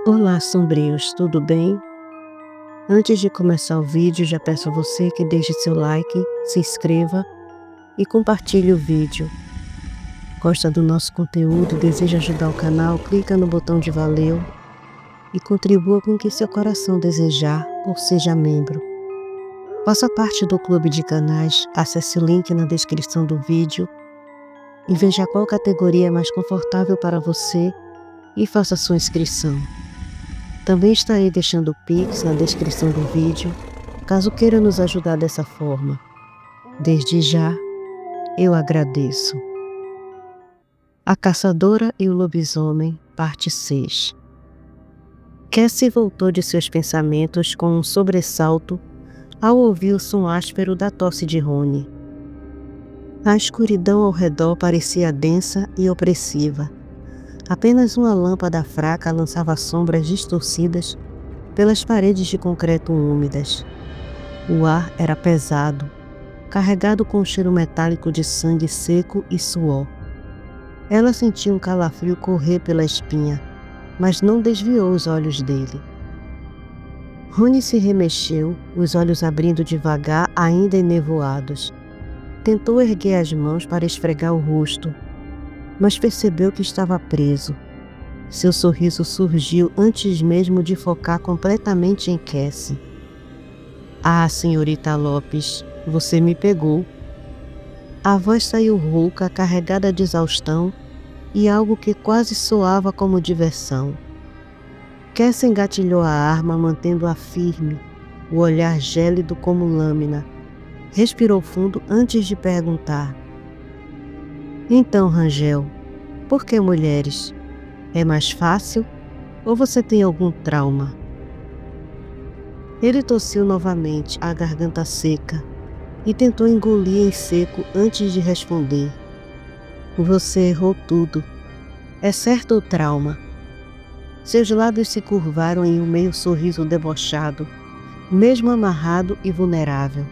Olá, sombrios, tudo bem? Antes de começar o vídeo, já peço a você que deixe seu like, se inscreva e compartilhe o vídeo. Gosta do nosso conteúdo e deseja ajudar o canal? Clica no botão de valeu e contribua com o que seu coração desejar ou seja membro. Faça parte do clube de canais, acesse o link na descrição do vídeo e veja qual categoria é mais confortável para você e faça sua inscrição. Também estarei deixando o Pix na descrição do vídeo, caso queira nos ajudar dessa forma. Desde já, eu agradeço. A Caçadora e o Lobisomem, parte 6. Cassie voltou de seus pensamentos com um sobressalto ao ouvir o som áspero da tosse de Rony. A escuridão ao redor parecia densa e opressiva. Apenas uma lâmpada fraca lançava sombras distorcidas pelas paredes de concreto úmidas. O ar era pesado, carregado com um cheiro metálico de sangue seco e suor. Ela sentiu um calafrio correr pela espinha, mas não desviou os olhos dele. Rony se remexeu, os olhos abrindo devagar, ainda enevoados. Tentou erguer as mãos para esfregar o rosto, mas percebeu que estava preso. Seu sorriso surgiu antes mesmo de focar completamente em Cassie. "Ah, senhorita Lopes, você me pegou." A voz saiu rouca, carregada de exaustão e algo que quase soava como diversão. Cassie engatilhou a arma, mantendo-a firme, o olhar gélido como lâmina. Respirou fundo antes de perguntar: "Então, Rangel, por que mulheres? É mais fácil ou você tem algum trauma?" Ele tossiu novamente, a garganta seca, e tentou engolir em seco antes de responder. "Você errou tudo, exceto o trauma." Seus lábios se curvaram em um meio sorriso debochado, mesmo amarrado e vulnerável.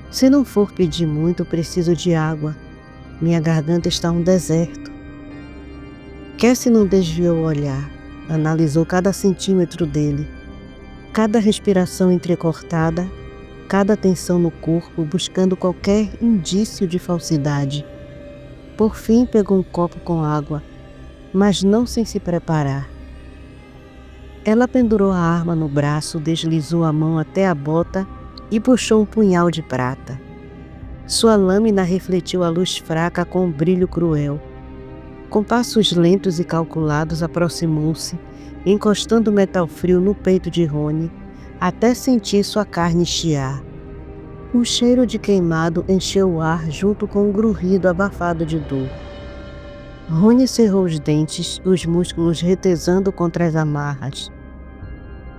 "Se não for pedir muito, preciso de água. Minha garganta está um deserto." Cassie não desviou o olhar. Analisou cada centímetro dele. Cada respiração entrecortada, cada tensão no corpo, buscando qualquer indício de falsidade. Por fim, pegou um copo com água, mas não sem se preparar. Ela pendurou a arma no braço, deslizou a mão até a bota e puxou um punhal de prata. Sua lâmina refletiu a luz fraca com um brilho cruel. Com passos lentos e calculados, aproximou-se, encostando o metal frio no peito de Rony, até sentir sua carne chiar. Um cheiro de queimado encheu o ar junto com um grunhido abafado de dor. Rony cerrou os dentes, os músculos retesando contra as amarras.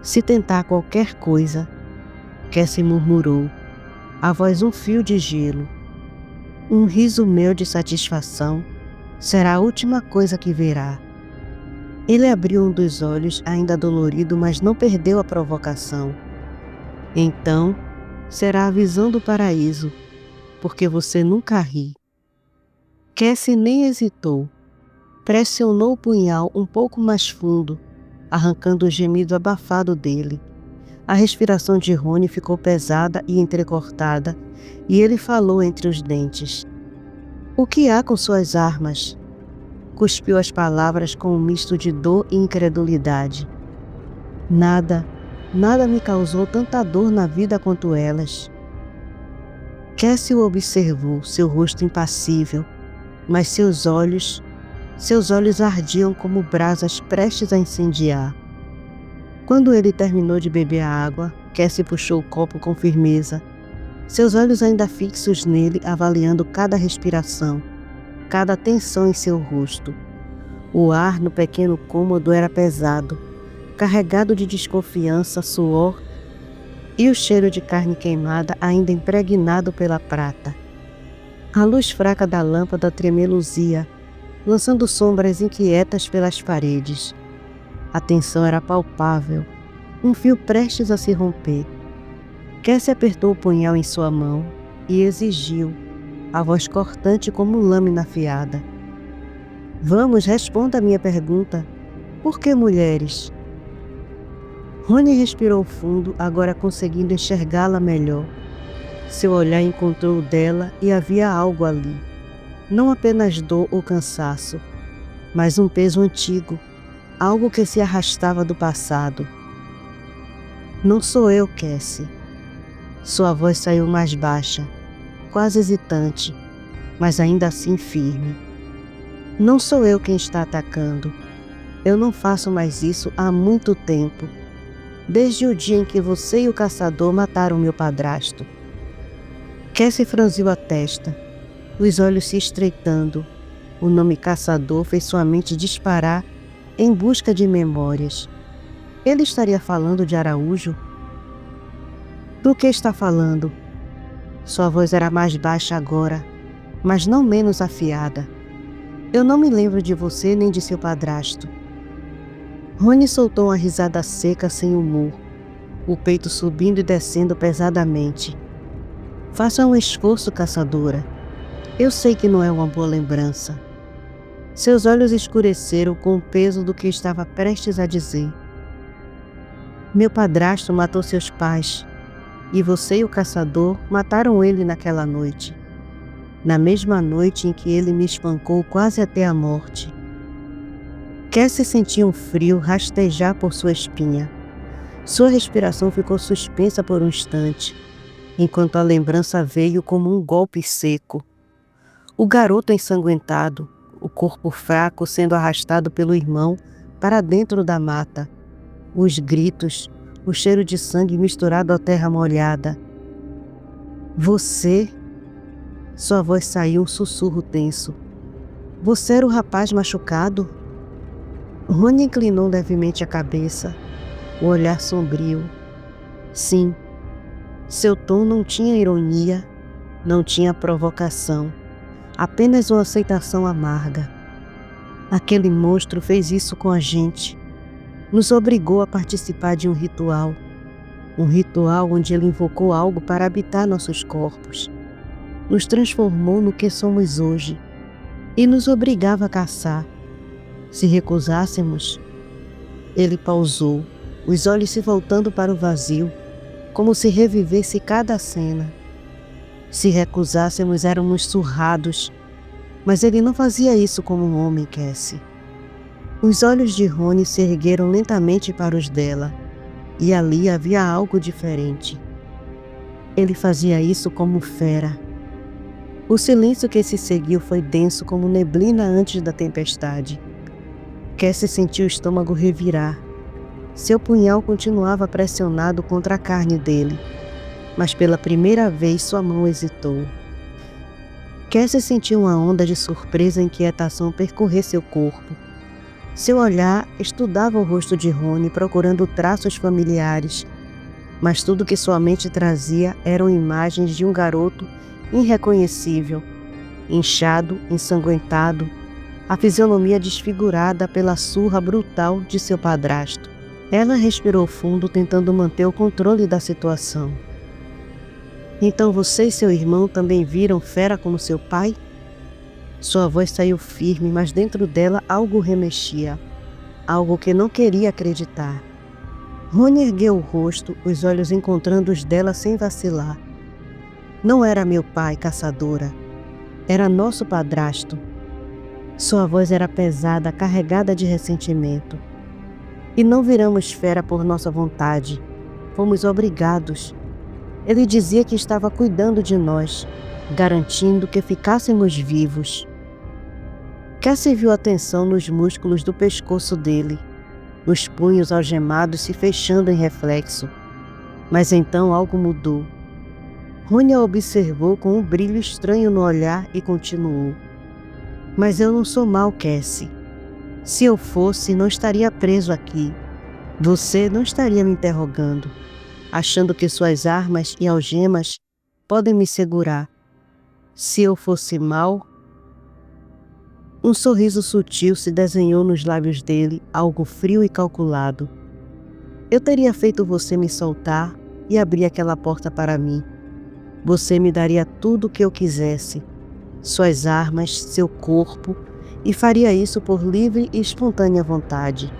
"Se tentar qualquer coisa," Cassie murmurou, a voz um fio de gelo. "Um riso meu de satisfação será a última coisa que verá." Ele abriu um dos olhos, ainda dolorido, mas não perdeu a provocação. "Então, será a visão do paraíso, porque você nunca ri." Cassie nem hesitou. Pressionou o punhal um pouco mais fundo, arrancando o gemido abafado dele. A respiração de Rony ficou pesada e entrecortada, e ele falou entre os dentes: "O que há com suas armas?" Cuspiu as palavras com um misto de dor e incredulidade. Nada me causou tanta dor na vida quanto elas." Cassie o observou, seu rosto impassível, mas seus olhos ardiam como brasas prestes a incendiar. Quando ele terminou de beber a água, Cassie puxou o copo com firmeza, seus olhos ainda fixos nele, avaliando cada respiração, cada tensão em seu rosto. O ar no pequeno cômodo era pesado, carregado de desconfiança, suor e o cheiro de carne queimada ainda impregnado pela prata. A luz fraca da lâmpada tremeluzia, lançando sombras inquietas pelas paredes. A tensão era palpável, um fio prestes a se romper. Cassie apertou o punhal em sua mão e exigiu, a voz cortante como lâmina afiada: "Vamos, responda a minha pergunta. Por que mulheres?" Rony respirou fundo, agora conseguindo enxergá-la melhor. Seu olhar encontrou o dela e havia algo ali. Não apenas dor ou cansaço, mas um peso antigo, algo que se arrastava do passado. "Não sou eu, Cassie." Sua voz saiu mais baixa, quase hesitante, mas ainda assim firme. "Não sou eu quem está atacando. Eu não faço mais isso há muito tempo. Desde o dia em que você e o caçador mataram meu padrasto." Cassie franziu a testa, os olhos se estreitando. O nome caçador fez sua mente disparar em busca de memórias. Ele estaria falando de Araújo? "Do que está falando?" Sua voz era mais baixa agora, mas não menos afiada. "Eu não me lembro de você nem de seu padrasto." Rony soltou uma risada seca sem humor, o peito subindo e descendo pesadamente. "Faça um esforço, caçadora. Eu sei que não é uma boa lembrança." Seus olhos escureceram com o peso do que estava prestes a dizer. "Meu padrasto matou seus pais, e você e o caçador mataram ele naquela noite. Na mesma noite em que ele me espancou quase até a morte." Cassie sentia um frio rastejar por sua espinha. Sua respiração ficou suspensa por um instante, enquanto a lembrança veio como um golpe seco. O garoto ensanguentado, o corpo fraco sendo arrastado pelo irmão para dentro da mata. Os gritos, o cheiro de sangue misturado à terra molhada. "Você?" Sua voz saiu um sussurro tenso. "Você era o rapaz machucado?" Rony inclinou levemente a cabeça, o olhar sombrio. "Sim." Seu tom não tinha ironia, não tinha provocação, apenas uma aceitação amarga. "Aquele monstro fez isso com a gente. Nos obrigou a participar de um ritual onde ele invocou algo para habitar nossos corpos. Nos transformou no que somos hoje e nos obrigava a caçar. Se recusássemos..." Ele pausou, os olhos se voltando para o vazio, como se revivesse cada cena. "Se recusássemos, éramos surrados, mas ele não fazia isso como um homem, Cassie." Os olhos de Rony se ergueram lentamente para os dela, e ali havia algo diferente. Ele fazia isso como fera. O silêncio que se seguiu foi denso como neblina antes da tempestade. Cassie sentiu o estômago revirar. Seu punhal continuava pressionado contra a carne dele, mas pela primeira vez sua mão hesitou. Cassie sentiu uma onda de surpresa e inquietação percorrer seu corpo. Seu olhar estudava o rosto de Rony, procurando traços familiares, mas tudo que sua mente trazia eram imagens de um garoto irreconhecível, inchado, ensanguentado, a fisionomia desfigurada pela surra brutal de seu padrasto. Ela respirou fundo, tentando manter o controle da situação. "Então você e seu irmão também viram fera como seu pai?" Sua voz saiu firme, mas dentro dela algo remexia, algo que não queria acreditar. Rony ergueu o rosto, os olhos encontrando os dela sem vacilar. "Não era meu pai, caçadora. Era nosso padrasto." Sua voz era pesada, carregada de ressentimento. "E não viramos fera por nossa vontade. Fomos obrigados. Ele dizia que estava cuidando de nós, garantindo que ficássemos vivos." Cassie viu a tensão nos músculos do pescoço dele, os punhos algemados se fechando em reflexo. Mas então algo mudou. Rony a observou com um brilho estranho no olhar e continuou: "Mas eu não sou mau, Cassie. Se eu fosse, não estaria preso aqui. Você não estaria me interrogando, achando que suas armas e algemas podem me segurar. Se eu fosse mau..." Um sorriso sutil se desenhou nos lábios dele, algo frio e calculado. Eu teria feito você me soltar e abrir aquela porta para mim. Você me daria tudo o que eu quisesse, suas armas, seu corpo, e faria isso por livre e espontânea vontade.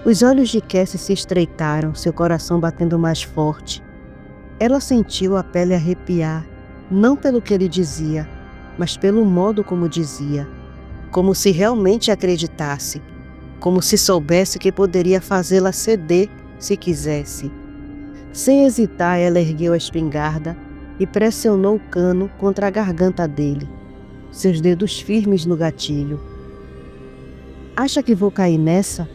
Os olhos de Cassie se estreitaram, seu coração batendo mais forte. Ela sentiu a pele arrepiar, não pelo que ele dizia, mas pelo modo como dizia, como se realmente acreditasse, como se soubesse que poderia fazê-la ceder se quisesse. Sem hesitar, ela ergueu a espingarda e pressionou o cano contra a garganta dele, seus dedos firmes no gatilho. Acha que vou cair nessa?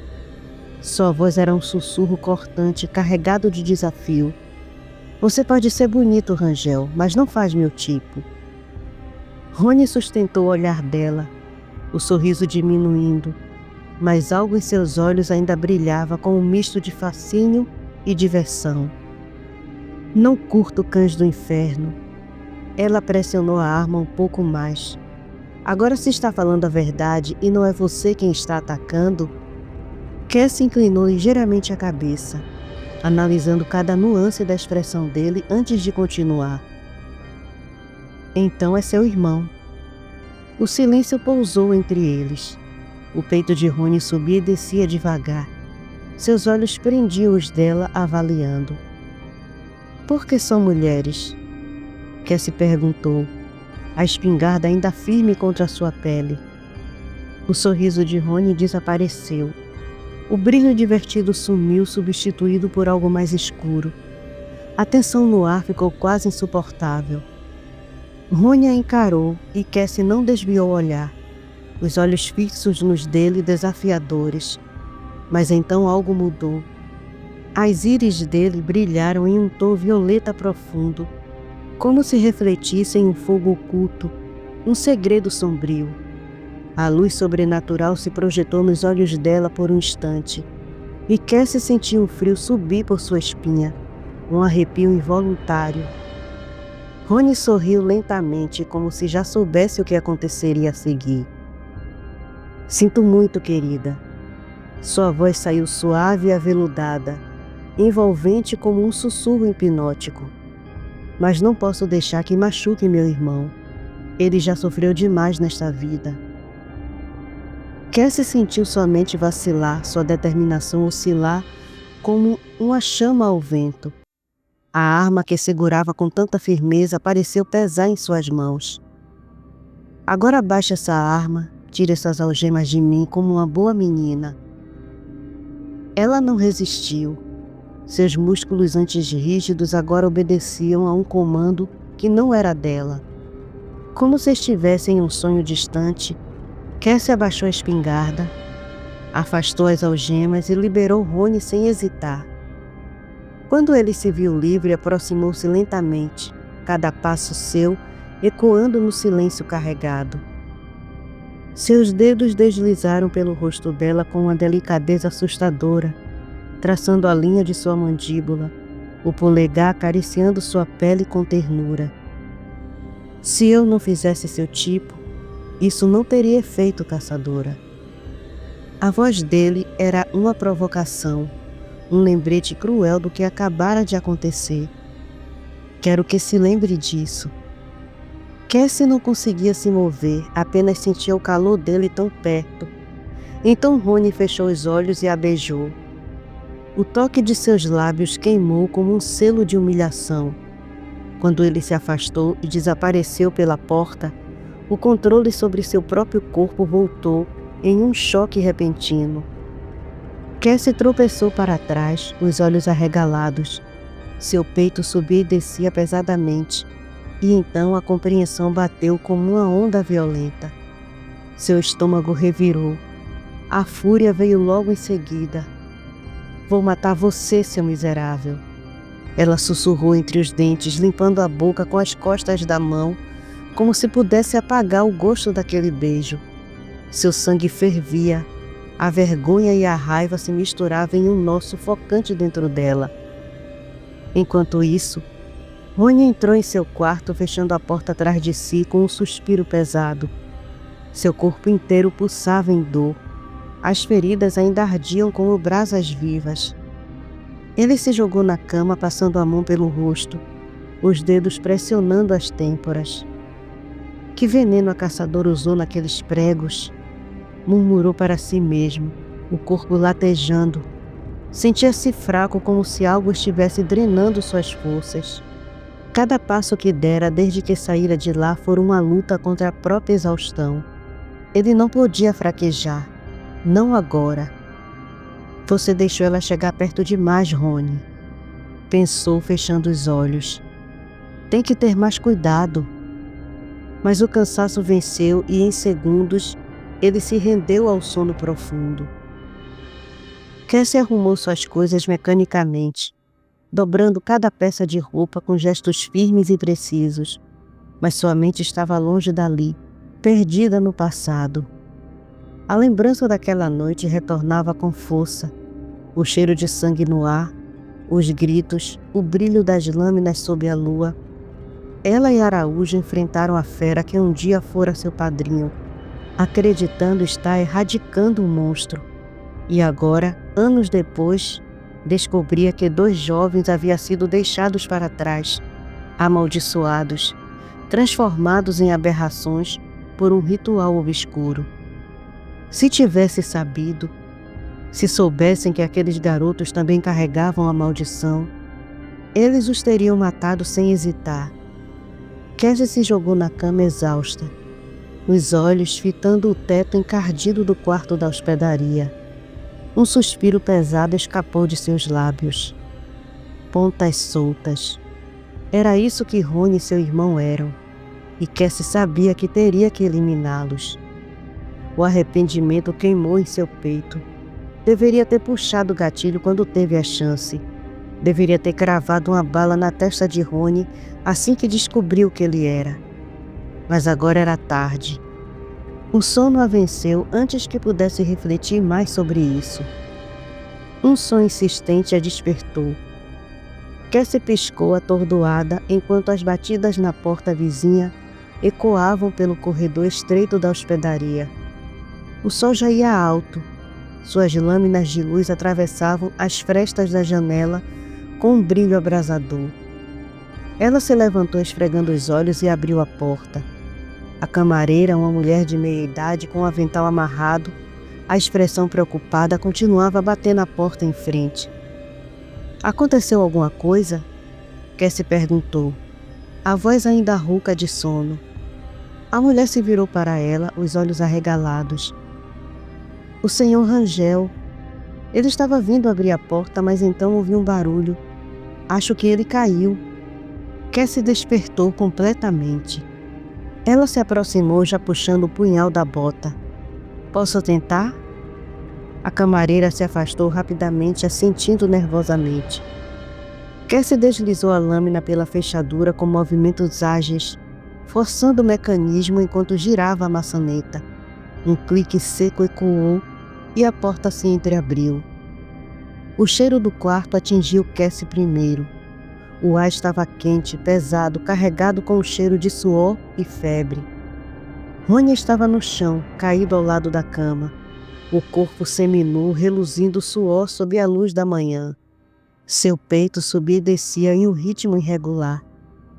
Sua voz era um sussurro cortante, carregado de desafio. Você pode ser bonito, Rangel, mas não faz meu tipo. Rony sustentou o olhar dela, o sorriso diminuindo, mas algo em seus olhos ainda brilhava com um misto de fascínio e diversão. Não curto cães do inferno. Ela pressionou a arma um pouco mais. Agora se está falando a verdade e não é você quem está atacando? Cassie inclinou ligeiramente a cabeça, analisando cada nuance da expressão dele antes de continuar. Então é seu irmão. O silêncio pousou entre eles. O peito de Rony subia e descia devagar. Seus olhos prendiam os dela, avaliando. Por que são mulheres? Cassie perguntou, a espingarda ainda firme contra sua pele. O sorriso de Rony desapareceu. O brilho divertido sumiu, substituído por algo mais escuro. A tensão no ar ficou quase insuportável. Rony a encarou e Cassie não desviou o olhar, os olhos fixos nos dele desafiadores. Mas então algo mudou. As íris dele brilharam em um tom violeta profundo, como se refletissem um fogo oculto, um segredo sombrio. A luz sobrenatural se projetou nos olhos dela por um instante, e Cassie sentiu um frio subir por sua espinha, um arrepio involuntário. Rony sorriu lentamente, como se já soubesse o que aconteceria a seguir. Sinto muito, querida. Sua voz saiu suave e aveludada, envolvente como um sussurro hipnótico. Mas não posso deixar que machuque meu irmão. Ele já sofreu demais nesta vida. Cassie sentiu sua mente vacilar, sua determinação oscilar como uma chama ao vento. A arma que segurava com tanta firmeza pareceu pesar em suas mãos. Agora baixe essa arma, tire essas algemas de mim como uma boa menina. Ela não resistiu. Seus músculos antes rígidos agora obedeciam a um comando que não era dela. Como se estivesse em um sonho distante, Cassie abaixou a espingarda, afastou as algemas e liberou Rony sem hesitar. Quando ele se viu livre, aproximou-se lentamente, cada passo seu ecoando no silêncio carregado. Seus dedos deslizaram pelo rosto dela com uma delicadeza assustadora, traçando a linha de sua mandíbula, o polegar acariciando sua pele com ternura. Se eu não fizesse seu tipo, isso não teria efeito, caçadora. A voz dele era uma provocação, um lembrete cruel do que acabara de acontecer. Quero que se lembre disso. Cassie não conseguia se mover, apenas sentia o calor dele tão perto. Então Rony fechou os olhos e a beijou. O toque de seus lábios queimou como um selo de humilhação. Quando ele se afastou e desapareceu pela porta, o controle sobre seu próprio corpo voltou em um choque repentino. Cassie tropeçou para trás, os olhos arregalados. Seu peito subia e descia pesadamente, e então a compreensão bateu como uma onda violenta. Seu estômago revirou. A fúria veio logo em seguida. Vou matar você, seu miserável. Ela sussurrou entre os dentes, limpando a boca com as costas da mão, como se pudesse apagar o gosto daquele beijo. Seu sangue fervia. A vergonha e a raiva se misturavam em um nó sufocante dentro dela. Enquanto isso, Rony entrou em seu quarto, fechando a porta atrás de si com um suspiro pesado. Seu corpo inteiro pulsava em dor. As feridas ainda ardiam como brasas vivas. Ele se jogou na cama, passando a mão pelo rosto, os dedos pressionando as têmporas. Que veneno a caçadora usou naqueles pregos? Murmurou para si mesmo, o corpo latejando. Sentia-se fraco, como se algo estivesse drenando suas forças. Cada passo que dera desde que saíra de lá fora uma luta contra a própria exaustão. Ele não podia fraquejar. Não agora. Você deixou ela chegar perto demais, Rony. Pensou, fechando os olhos. Tem que ter mais cuidado. Mas o cansaço venceu e em segundos ele se rendeu ao sono profundo. Cassie arrumou suas coisas mecanicamente, dobrando cada peça de roupa com gestos firmes e precisos, mas sua mente estava longe dali, perdida no passado. A lembrança daquela noite retornava com força, o cheiro de sangue no ar, os gritos, o brilho das lâminas sob a lua. Ela e Araújo enfrentaram a fera que um dia fora seu padrinho, acreditando estar erradicando o monstro. E agora, anos depois, descobria que 2 jovens haviam sido deixados para trás, amaldiçoados, transformados em aberrações por um ritual obscuro. Se tivesse sabido, se soubessem que aqueles garotos também carregavam a maldição, eles os teriam matado sem hesitar. Cassie se jogou na cama exausta, os olhos fitando o teto encardido do quarto da hospedaria. Um suspiro pesado escapou de seus lábios. Pontas soltas. Era isso que Rony e seu irmão eram, e Cassie sabia que teria que eliminá-los. O arrependimento queimou em seu peito. Deveria ter puxado o gatilho quando teve a chance. Deveria ter cravado uma bala na testa de Rony assim que descobriu o que ele era. Mas agora era tarde. O sono a venceu antes que pudesse refletir mais sobre isso. Um som insistente a despertou. Cassie piscou atordoada enquanto as batidas na porta vizinha ecoavam pelo corredor estreito da hospedaria. O sol já ia alto. Suas lâminas de luz atravessavam as frestas da janela com um brilho abrasador. Ela se levantou esfregando os olhos e abriu a porta. A camareira, uma mulher de meia-idade com o avental amarrado, a expressão preocupada, continuava a bater na porta em frente. Aconteceu alguma coisa? Cassie perguntou, a voz ainda rouca de sono. A mulher se virou para ela, os olhos arregalados. O senhor Rangel. Ele estava vindo abrir a porta, mas então ouviu um barulho. Acho que ele caiu. Cassie despertou completamente. Ela se aproximou, já puxando o punhal da bota. Posso tentar? A camareira se afastou rapidamente, assentindo nervosamente. Cassie deslizou a lâmina pela fechadura com movimentos ágeis, forçando o mecanismo enquanto girava a maçaneta. Um clique seco ecoou e a porta se entreabriu. O cheiro do quarto atingiu Cassie primeiro. O ar estava quente, pesado, carregado com o cheiro de suor e febre. Rony estava no chão, caído ao lado da cama, o corpo seminu reluzindo suor sob a luz da manhã. Seu peito subia e descia em um ritmo irregular,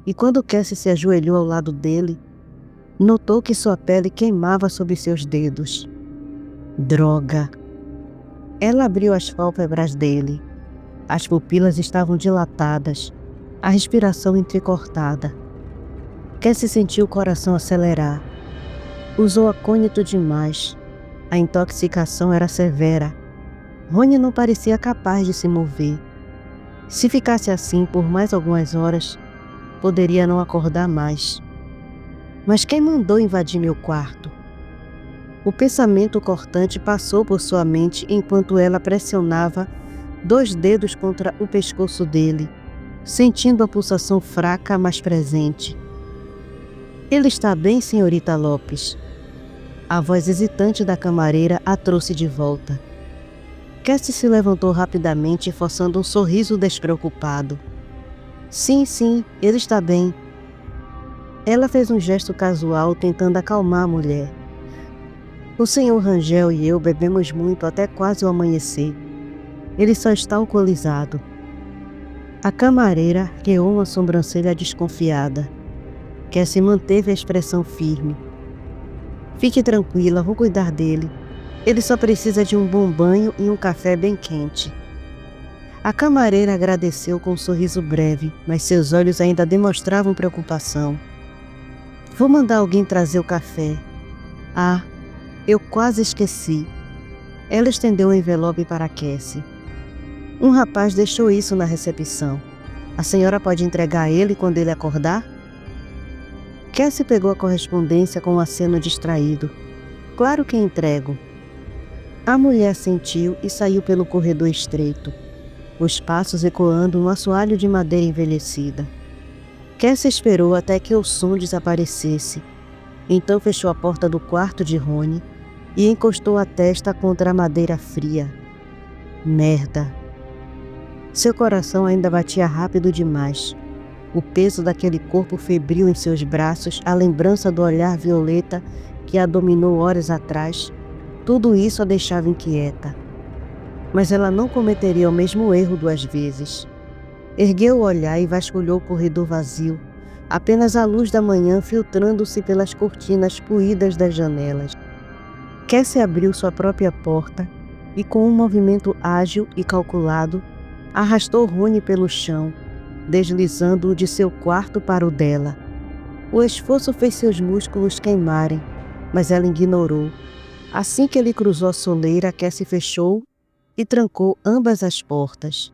e quando Cassie se ajoelhou ao lado dele, notou que sua pele queimava sob seus dedos. Droga! Ela abriu as pálpebras dele. As pupilas estavam dilatadas, a respiração entrecortada. Cassie sentiu o coração acelerar. Usou acônito demais. A intoxicação era severa. Rony não parecia capaz de se mover. Se ficasse assim por mais algumas horas, poderia não acordar mais. Mas quem mandou invadir meu quarto? O pensamento cortante passou por sua mente enquanto ela pressionava 2 dedos contra o pescoço dele, sentindo a pulsação fraca, mas presente. Ele está bem, senhorita Lopes? A voz hesitante da camareira a trouxe de volta. Cassie se levantou rapidamente, forçando um sorriso despreocupado. Sim, ele está bem. Ela fez um gesto casual, tentando acalmar a mulher. O senhor Rangel e eu bebemos muito até quase o amanhecer. Ele só está alcoolizado. A camareira arqueou uma sobrancelha desconfiada. Cassie manteve a expressão firme. Fique tranquila, vou cuidar dele. Ele só precisa de um bom banho e um café bem quente. A camareira agradeceu com um sorriso breve, mas seus olhos ainda demonstravam preocupação. Vou mandar alguém trazer o café. Ah, eu quase esqueci. Ela estendeu o envelope para Cassie. Um rapaz deixou isso na recepção. A senhora pode entregar a ele quando ele acordar? Cassie pegou a correspondência com um aceno distraído. Claro que entrego. A mulher assentiu e saiu pelo corredor estreito, os passos ecoando um assoalho de madeira envelhecida. Cassie esperou até que o som desaparecesse. Então fechou a porta do quarto de Rony e encostou a testa contra a madeira fria. Merda! Seu coração ainda batia rápido demais. O peso daquele corpo febril em seus braços, a lembrança do olhar violeta que a dominou horas atrás, tudo isso a deixava inquieta. Mas ela não cometeria o mesmo erro 2 vezes. Ergueu o olhar e vasculhou o corredor vazio, apenas a luz da manhã filtrando-se pelas cortinas puídas das janelas. Cassie abriu sua própria porta e, com um movimento ágil e calculado, arrastou Rony pelo chão, deslizando-o de seu quarto para o dela. O esforço fez seus músculos queimarem, mas ela ignorou. Assim que ele cruzou a soleira, Cassie fechou e trancou ambas as portas.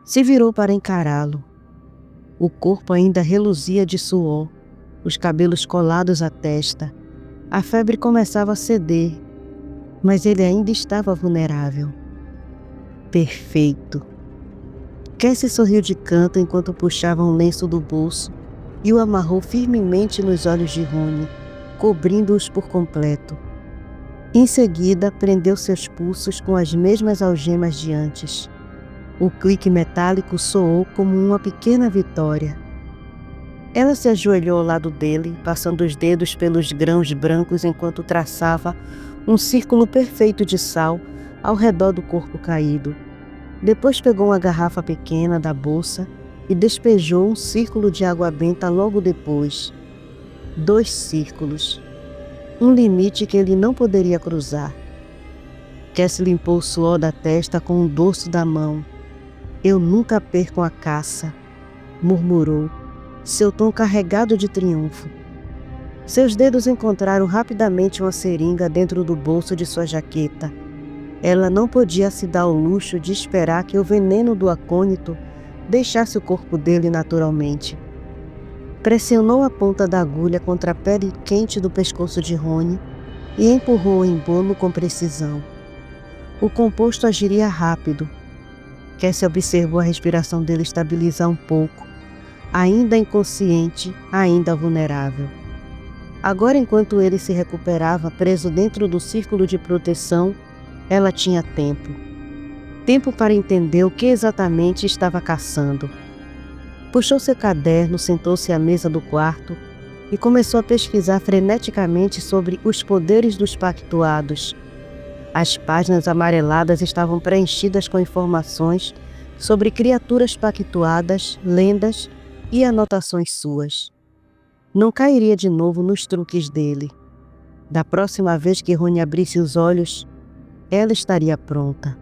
Se virou para encará-lo. O corpo ainda reluzia de suor, os cabelos colados à testa. A febre começava a ceder, mas ele ainda estava vulnerável. Perfeito. Cassie sorriu de canto enquanto puxava um lenço do bolso e o amarrou firmemente nos olhos de Rony, cobrindo-os por completo. Em seguida, prendeu seus pulsos com as mesmas algemas de antes. O clique metálico soou como uma pequena vitória. Ela se ajoelhou ao lado dele, passando os dedos pelos grãos brancos enquanto traçava um círculo perfeito de sal ao redor do corpo caído. Depois pegou uma garrafa pequena da bolsa e despejou um círculo de água benta logo depois. 2 círculos. Um limite que ele não poderia cruzar. Cassie limpou o suor da testa com o dorso da mão. Eu nunca perco a caça, murmurou, seu tom carregado de triunfo. Seus dedos encontraram rapidamente uma seringa dentro do bolso de sua jaqueta. Ela não podia se dar ao luxo de esperar que o veneno do acônito deixasse o corpo dele naturalmente. Pressionou a ponta da agulha contra a pele quente do pescoço de Rony e empurrou o embolo com precisão. O composto agiria rápido. Cassie observou a respiração dele estabilizar um pouco, ainda inconsciente, ainda vulnerável. Agora, enquanto ele se recuperava preso dentro do círculo de proteção, ela tinha tempo. Tempo para entender o que exatamente estava caçando. Puxou seu caderno, sentou-se à mesa do quarto e começou a pesquisar freneticamente sobre os poderes dos pactuados. As páginas amareladas estavam preenchidas com informações sobre criaturas pactuadas, lendas e anotações suas. Não cairia de novo nos truques dele. Da próxima vez que Rony abrisse os olhos, ela estaria pronta.